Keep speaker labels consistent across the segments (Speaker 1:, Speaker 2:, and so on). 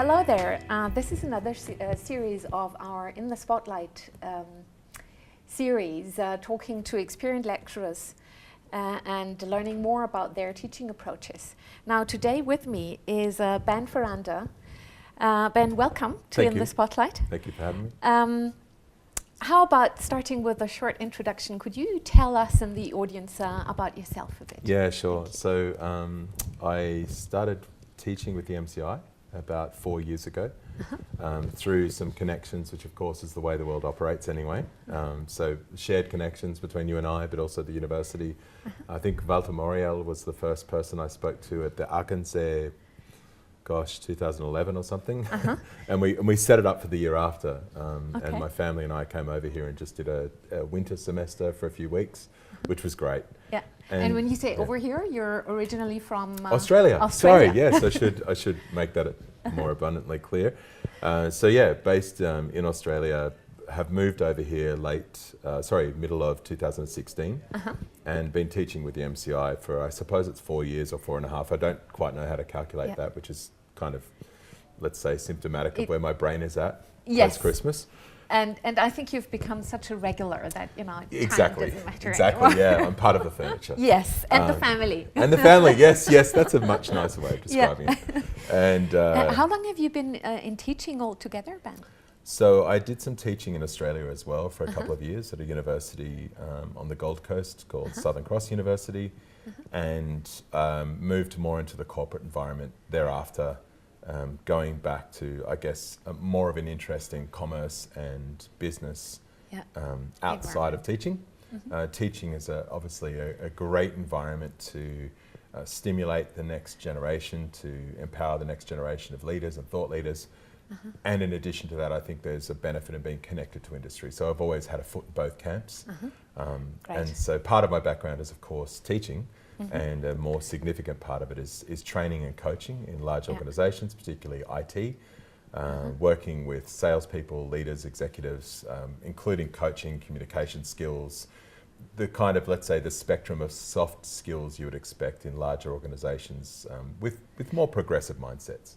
Speaker 1: Hello there. This is another series of our In the Spotlight series, talking to experienced lecturers and learning more about their teaching approaches. Now, today with me is Ben Faranda. Ben, welcome to In the Spotlight.
Speaker 2: Thank you for having me.
Speaker 1: How about starting with a short introduction? Could you tell us and the audience about yourself a bit?
Speaker 2: Yeah, sure. So I started teaching with the MCI about 4 years ago through some connections, which of course is the way the world operates anyway. So shared connections between you and I, but also the university. I think Walter Moriel was the first person I spoke to at the Aachen, gosh, 2011 or something. And we set it up for the year after. And my family and I came over here and just did a winter semester for a few weeks, which was great.
Speaker 1: Yeah. And when you say over here, you're originally from
Speaker 2: Australia. Sorry, yes, I should make that more abundantly clear. So yeah, based in Australia, have moved over here middle of 2016, and been teaching with the MCI for, I suppose it's 4 years or 4.5. I don't quite know how to calculate that, which is kind of, let's say, symptomatic of where my brain is at post-Christmas.
Speaker 1: And I think you've become such a regular that, time doesn't matter
Speaker 2: anymore.
Speaker 1: Yeah,
Speaker 2: I'm part of the furniture.
Speaker 1: Yes, and the family.
Speaker 2: And the family, yes, that's a much nicer way of describing it. And
Speaker 1: how long have you been in teaching altogether, Ben?
Speaker 2: So I did some teaching in Australia as well for a couple of years at a university on the Gold Coast called Southern Cross University, and moved more into the corporate environment thereafter. Going back to, I guess, more of an interest in commerce and business outside of teaching. Teaching is obviously a great environment to stimulate the next generation, to empower the next generation of leaders and thought leaders. And in addition to that, I think there's a benefit in being connected to industry. So I've always had a foot in both camps. And so part of my background is, of course, teaching. And a more significant part of it is training and coaching in large organisations, particularly IT, working with salespeople, leaders, executives, including coaching, communication skills, the kind of, let's say, the spectrum of soft skills you would expect in larger organisations with more progressive mindsets.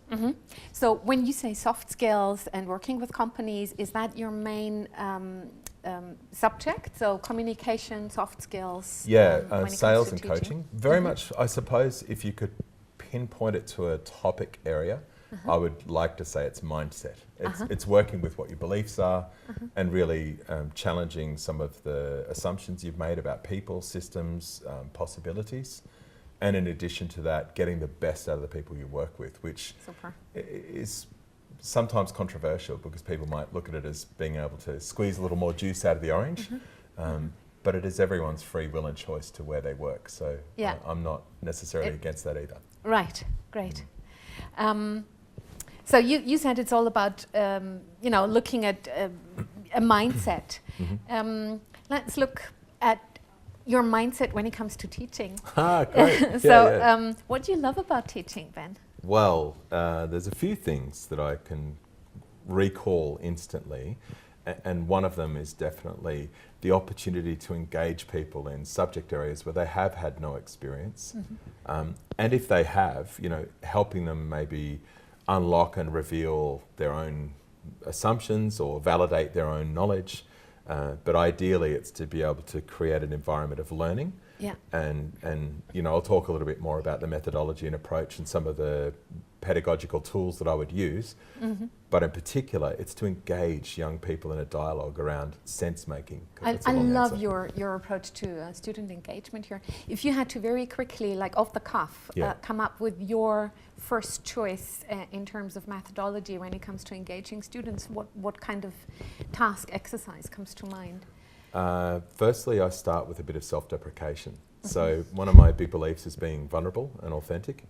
Speaker 1: So when you say soft skills and working with companies, is that your main subject? So communication, soft skills?
Speaker 2: Yeah, sales and coaching. Very much, I suppose, if you could pinpoint it to a topic area, I would like to say it's mindset. It's working with what your beliefs are and really challenging some of the assumptions you've made about people, systems, possibilities. And in addition to that, getting the best out of the people you work with, which is sometimes controversial because people might look at it as being able to squeeze a little more juice out of the orange. But it is everyone's free will and choice to where they work. So I'm not necessarily against that either.
Speaker 1: Right, great. So you said it's all about, looking at a mindset. Let's look at your mindset when it comes to teaching.
Speaker 2: Great.
Speaker 1: So what do you love about teaching, Ben?
Speaker 2: Well, there's a few things that I can recall instantly. And one of them is definitely the opportunity to engage people in subject areas where they have had no experience. And if they have, helping them maybe unlock and reveal their own assumptions or validate their own knowledge. But ideally, it's to be able to create an environment of learning. And I'll talk a little bit more about the methodology and approach and some of the pedagogical tools that I would use. But in particular, it's to engage young people in a dialogue around sense making.
Speaker 1: I love your approach to student engagement here. If you had to very quickly, like off the cuff, come up with your first choice in terms of methodology when it comes to engaging students, what kind of task exercise comes to mind?
Speaker 2: Firstly, I start with a bit of self-deprecation. So one of my big beliefs is being vulnerable and authentic.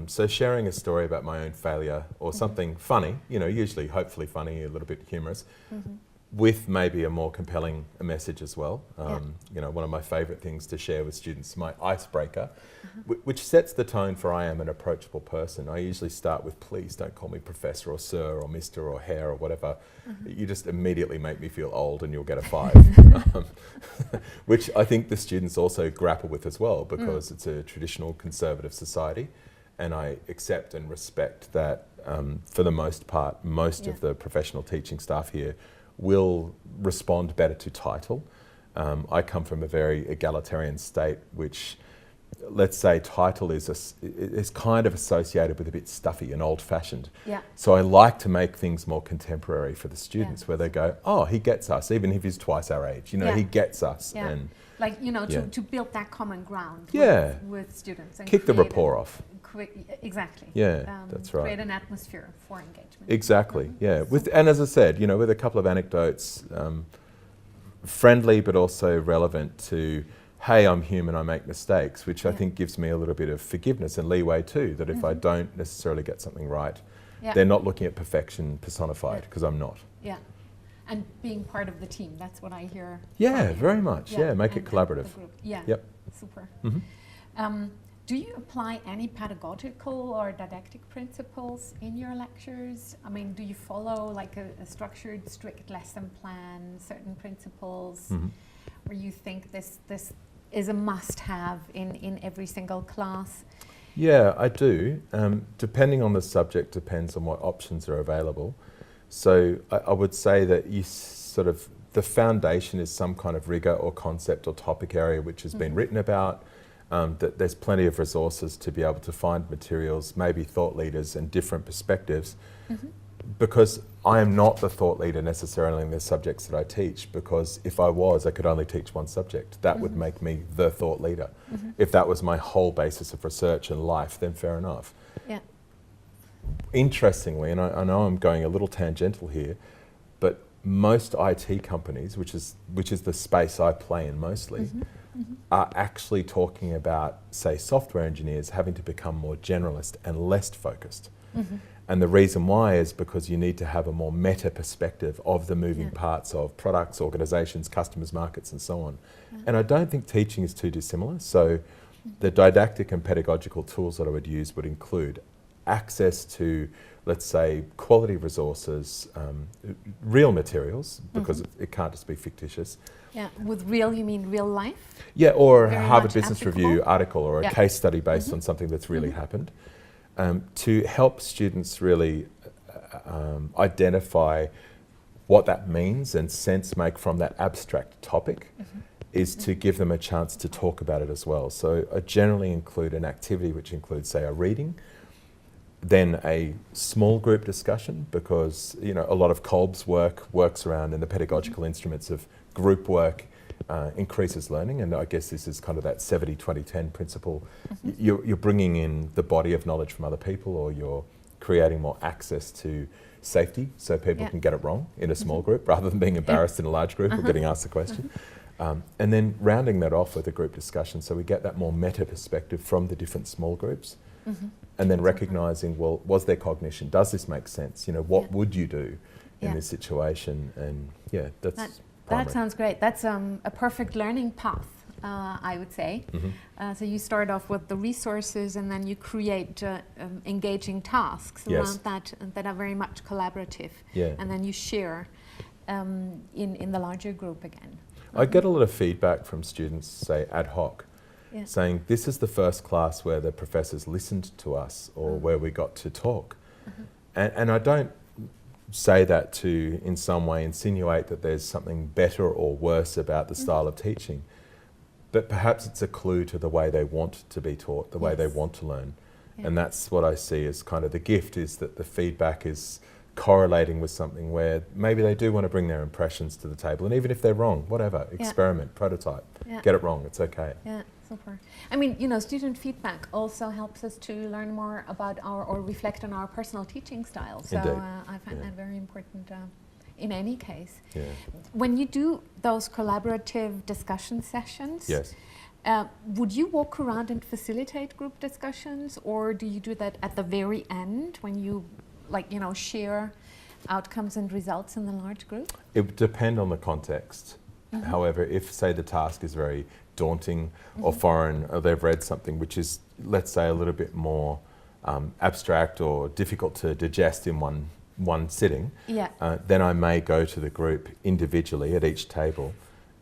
Speaker 2: So sharing a story about my own failure or something funny, usually hopefully funny, a little bit humorous, with maybe a more compelling message as well. One of my favourite things to share with students, my icebreaker, which sets the tone for I am an approachable person. I usually start with, please don't call me professor or sir or mister or hair or whatever. You just immediately make me feel old and you'll get a 5. Which I think the students also grapple with as well, because it's a traditional conservative society. and I accept and respect that for the most part, most of the professional teaching staff here will respond better to title. I come from a very egalitarian state, which, let's say, title is kind of associated with a bit stuffy and old-fashioned.
Speaker 1: Yeah.
Speaker 2: So I like to make things more contemporary for the students, where they go, oh, he gets us, even if he's twice our age. You know, he gets us.
Speaker 1: Yeah.
Speaker 2: And
Speaker 1: like, you know, to build that common ground with students. And
Speaker 2: kick the rapport off.
Speaker 1: Exactly.
Speaker 2: Yeah, that's right.
Speaker 1: Create an atmosphere for engagement.
Speaker 2: Exactly, yeah. And as I said, you know, with a couple of anecdotes, friendly but also relevant to, hey, I'm human, I make mistakes, which I think gives me a little bit of forgiveness and leeway too, that if I don't necessarily get something right, they're not looking at perfection personified, because I'm not.
Speaker 1: Yeah. And being part of the team, that's what I hear.
Speaker 2: Yeah, very much. Yeah, make it collaborative.
Speaker 1: Yeah.
Speaker 2: Yep.
Speaker 1: Super. Do you apply any pedagogical or didactic principles in your lectures? I mean, do you follow like a structured, strict lesson plan, certain principles, where you think this is a must-have in every single class?
Speaker 2: Yeah, I do. Depending on the subject, depends on what options are available. So I would say that you sort of, the foundation is some kind of rigor or concept or topic area which has been written about, that there's plenty of resources to be able to find materials, maybe thought leaders and different perspectives, because I am not the thought leader necessarily in the subjects that I teach, because if I was, I could only teach one subject. That would make me the thought leader. If that was my whole basis of research and life, then fair enough.
Speaker 1: Yeah.
Speaker 2: Interestingly, and I know I'm going a little tangential here, but most IT companies, which is the space I play in mostly, are actually talking about, say, software engineers having to become more generalist and less focused. And the reason why is because you need to have a more meta perspective of the moving parts of products, organizations, customers, markets, and so on. And I don't think teaching is too dissimilar. So the didactic and pedagogical tools that I would use would include access to, let's say, quality resources, real materials, because it can't just be fictitious.
Speaker 1: Yeah, with real, you mean real life?
Speaker 2: Yeah, or a
Speaker 1: Very
Speaker 2: Harvard
Speaker 1: much
Speaker 2: Business
Speaker 1: applicable.
Speaker 2: Review article or a case study based on something that's really happened, to help students really identify what that means and sense make from that abstract topic, is to give them a chance to talk about it as well. So I generally include an activity which includes, say, a reading, then a small group discussion, because, you know, a lot of Kolb's works around, and the pedagogical instruments of group work increases learning, and I guess this is kind of that 70-20-10 principle. You're bringing in the body of knowledge from other people, or you're creating more access to safety so people can get it wrong in a small group rather than being embarrassed in a large group or getting asked a question. And then rounding that off with a group discussion, so we get that more meta perspective from the different small groups. And then recognising, well, was there cognition? Does this make sense? You know, what would you do in this situation? And
Speaker 1: that sounds great. That's a perfect learning path, I would say. So you start off with the resources, and then you create engaging tasks around that are very much collaborative. And then you share in the larger group again.
Speaker 2: I get a lot of feedback from students, say ad hoc, saying this is the first class where the professors listened to us, or where we got to talk. And I don't say that to in some way insinuate that there's something better or worse about the style of teaching, but perhaps it's a clue to the way they want to be taught, the way they want to learn. And that's what I see as kind of the gift, is that the feedback is correlating with something where maybe they do want to bring their impressions to the table, and even if they're wrong, whatever, experiment, prototype, get it wrong, it's okay.
Speaker 1: Yeah, super. I mean, you know, student feedback also helps us to learn more about or reflect on our personal teaching style. So I find that very important in any case. When you do those collaborative discussion sessions, would you walk around and facilitate group discussions, or do you do that at the very end when you, like, you know, share outcomes and results in the large group?
Speaker 2: It would depend on the context. However, if, say, the task is very daunting or foreign, or they've read something which is, let's say, a little bit more abstract or difficult to digest in one sitting, then I may go to the group individually at each table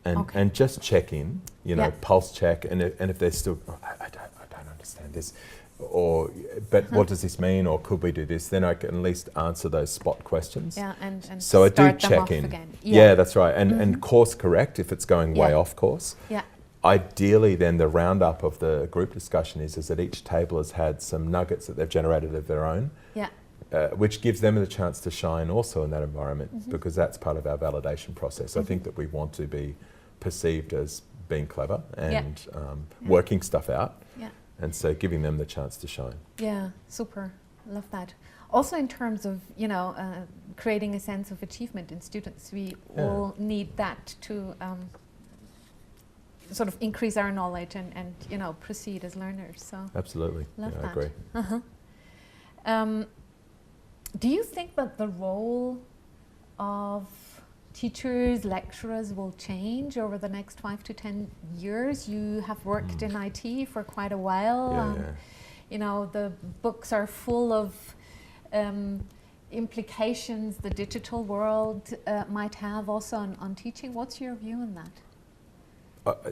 Speaker 2: and just check in, you know, pulse check, and if they're still, I don't understand this. Or, but what does this mean? Or could we do this? Then I can at least answer those spot questions.
Speaker 1: Yeah, and
Speaker 2: so I do
Speaker 1: start them
Speaker 2: check
Speaker 1: off
Speaker 2: in.
Speaker 1: again.
Speaker 2: Yeah, that's right. And course correct if it's going way off course.
Speaker 1: Yeah.
Speaker 2: Ideally, then the roundup of the group discussion is that each table has had some nuggets that they've generated of their own.
Speaker 1: Yeah.
Speaker 2: Which gives them the chance to shine also in that environment, because that's part of our validation process. I think that we want to be perceived as being clever and working stuff out.
Speaker 1: Yeah.
Speaker 2: And so giving them the chance to shine.
Speaker 1: Yeah, super. Love that. Also in terms of, creating a sense of achievement in students, we all need that to sort of increase our knowledge and proceed as learners. So
Speaker 2: absolutely.
Speaker 1: Love that.
Speaker 2: I agree.
Speaker 1: Do you think that the role of teachers, lecturers will change over the next 5 to 10 years? You have worked in IT for quite a while. The books are full of implications the digital world might have also on teaching. What's your view on that?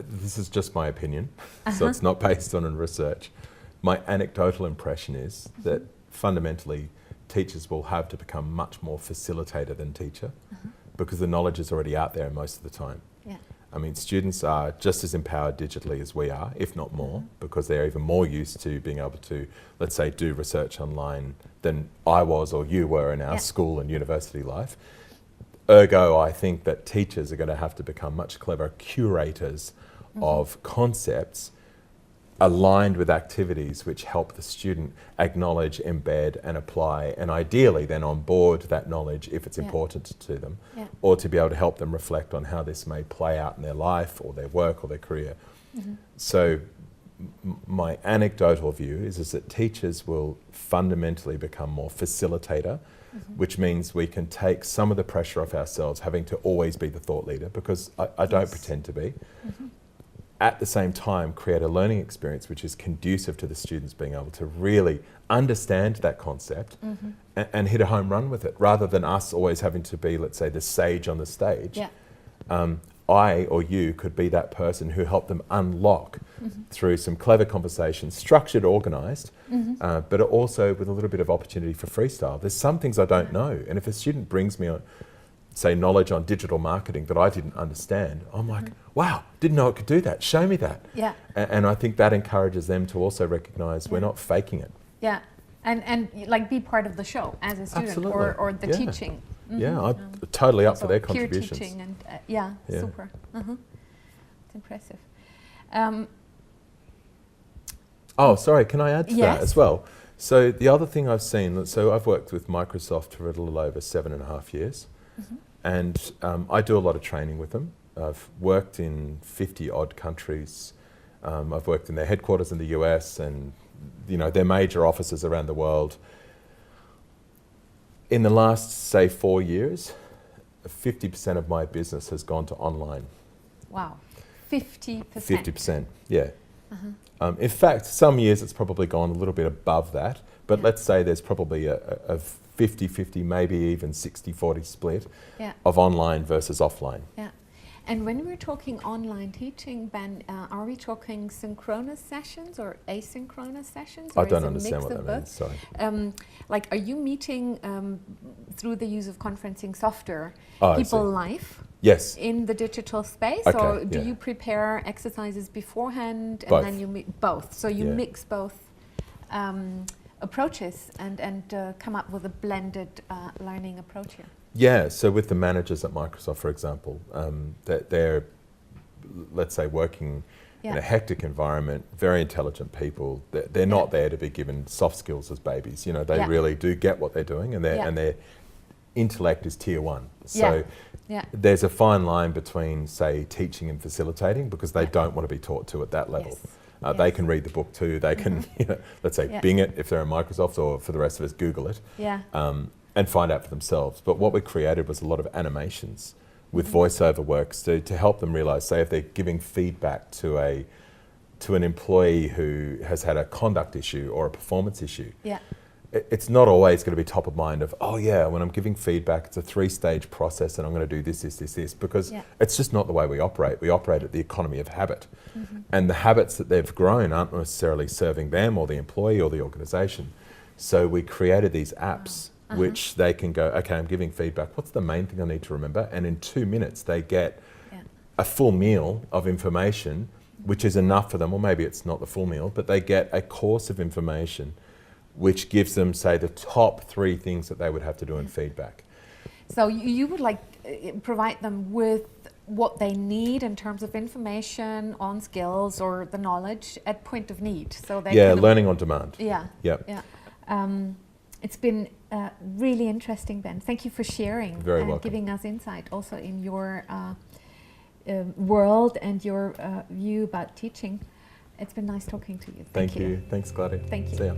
Speaker 2: This is just my opinion, so it's not based on research. My anecdotal impression is that fundamentally teachers will have to become much more facilitator than teacher, because the knowledge is already out there most of the time.
Speaker 1: Yeah.
Speaker 2: I mean, students are just as empowered digitally as we are, if not more, because they're even more used to being able to, let's say, do research online than I was or you were in our school and university life. Ergo, I think that teachers are going to have to become much cleverer curators of concepts aligned with activities which help the student acknowledge, embed and apply, and ideally then onboard that knowledge if it's important to them, or to be able to help them reflect on how this may play out in their life or their work or their career. So my anecdotal view is that teachers will fundamentally become more facilitator, which means we can take some of the pressure off ourselves having to always be the thought leader, because I don't pretend to be. At the same time, create a learning experience which is conducive to the students being able to really understand that concept and hit a home run with it, rather than us always having to be, let's say, the sage on the stage. I or you could be that person who helped them unlock through some clever conversations, structured, organised, but also with a little bit of opportunity for freestyle. There's some things I don't know, and if a student brings me, say, knowledge on digital marketing that I didn't understand, I'm like, wow, didn't know it could do that, show me that. And I think that encourages them to also recognise we're not faking it.
Speaker 1: And like be part of the show as a student or the teaching.
Speaker 2: I'm totally up for their contributions.
Speaker 1: Peer teaching and super. It's impressive.
Speaker 2: Oh, sorry, can I add to that as well? So the other thing I've seen, so I've worked with Microsoft for a little over 7.5 years, and I do a lot of training with them. I've worked in 50 odd countries. I've worked in their headquarters in the US and their major offices around the world. In the last, say, 4 years, 50% of my business has gone to online.
Speaker 1: Wow, 50%?
Speaker 2: 50%, yeah. In fact, some years it's probably gone a little bit above that, but let's say there's probably a 50-50, maybe even 60-40 split of online versus offline.
Speaker 1: And when we're talking online teaching, Ben, are we talking synchronous sessions or asynchronous sessions? Or
Speaker 2: I don't understand what that means, sorry.
Speaker 1: Are you meeting through the use of conferencing software people live?
Speaker 2: Yes.
Speaker 1: In the digital space?
Speaker 2: Okay,
Speaker 1: or do you prepare exercises beforehand and then you meet both? So you mix both approaches and come up with a blended learning approach here?
Speaker 2: Yeah, so with the managers at Microsoft, for example, they're, let's say, working in a hectic environment, very intelligent people. They're not there to be given soft skills as babies. They really do get what they're doing, and their intellect is tier 1. So there's a fine line between, say, teaching and facilitating, because they don't want to be taught to at that level. They can read the book too. They can, let's say, Bing it if they're in Microsoft, or for the rest of us, Google it. And find out for themselves. But what we created was a lot of animations with voiceover works to help them realise, say, if they're giving feedback to an employee who has had a conduct issue or a performance issue, it's not always going to be top of mind of, oh yeah, when I'm giving feedback, it's a 3-stage process and I'm going to do this, because it's just not the way we operate. We operate at the economy of habit. And the habits that they've grown aren't necessarily serving them or the employee or the organization. So we created these apps which they can go, okay, I'm giving feedback. What's the main thing I need to remember? And in 2 minutes, they get a full meal of information, which is enough for them, or maybe it's not the full meal, but they get a course of information which gives them, say, the top 3 things that they would have to do in feedback.
Speaker 1: So you would like provide them with what they need in terms of information on skills or the knowledge at point of need. So they
Speaker 2: learning on demand.
Speaker 1: It's been really interesting, Ben. Thank you for sharing and giving us insight also in your world and your view about teaching. It's been nice talking to you.
Speaker 2: Thank you. Thanks, Gladys.
Speaker 1: Thank you.
Speaker 2: See ya.